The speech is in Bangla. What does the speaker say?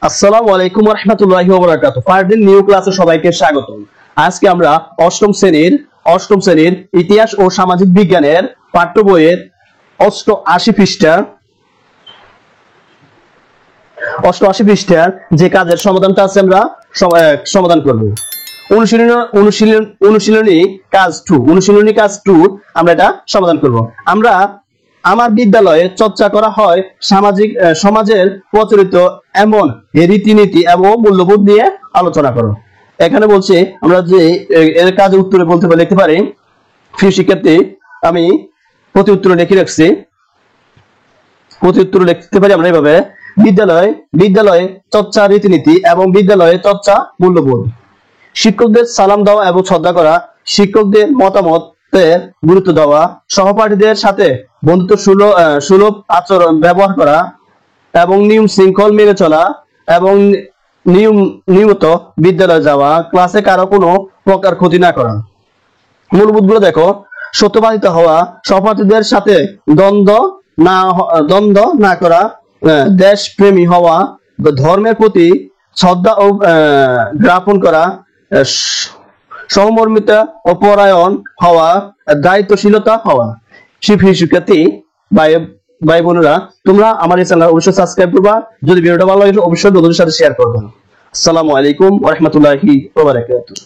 আসসালামু আলাইকুম ওয়া রাহমাতুল্লাহি ওয়া বারাকাতুহু। ফারদিন নিউ ক্লাসে সবাইকে স্বাগতম। আজকে আমরা অষ্টম শ্রেণীর ইতিহাস ও সামাজিক বিজ্ঞানের পাঠ্য বইয়ের 88 পৃষ্ঠার যে কাজের সমাধানটা আছে আমরা সমাধান করব। অনুশীলনী কাজ 2 আমরা এটা সমাধান করব। আমার বিদ্যালয়ে চর্চা করা হয় সমাজের প্রচলিত এমন রীতিনীতি এবং মূল্যবোধ নিয়ে আলোচনা করো। এখানে বলছে আমরা যে এর কাজের উত্তরে লিখতে পারি। প্রিয় শিক্ষার্থী, আমি প্রতি উত্তরে লিখতে পারি আমরা এইভাবে: বিদ্যালয়ে চর্চা রীতিনীতি এবং বিদ্যালয়ে চর্চা মূল্যবোধ। শিক্ষকদের সালাম দেওয়া এবং শ্রদ্ধা করা, শিক্ষকদের মতামতের গুরুত্ব দেওয়া, সহপাঠীদের সাথে বন্ধুত্ব সুলভ আচরণ ব্যবহার করা এবং নিয়ম শৃঙ্খল মেনে চলা এবং নিয়মিত বিদ্যালয়ে যাওয়া, ক্লাসে কারো কোনো প্রকার ক্ষতি না করা। মূলবোধগুলো দেখো: সত্যবাদিত হওয়া, সহপাঠীদের সাথে দ্বন্দ্ব না করা, দেশপ্রেমী হওয়া, ধর্মের প্রতি শ্রদ্ধা ও জ্ঞাপন করা, সহমর্মিতা ও পরায়ণ হওয়া, দায়িত্বশীলতা হওয়া। শিক্ষার্থী ভাই বোনেরা, তোমরা আমার এই চ্যানেল অবশ্যই সাবস্ক্রাইব করবা। যদি ভিডিওটা ভালো লাগে অবশ্যই বন্ধুদের সাথে শেয়ার করবে। আসসালামু আলাইকুম ওয়া রাহমাতুল্লাহি ওয়া বারাকাতুহু।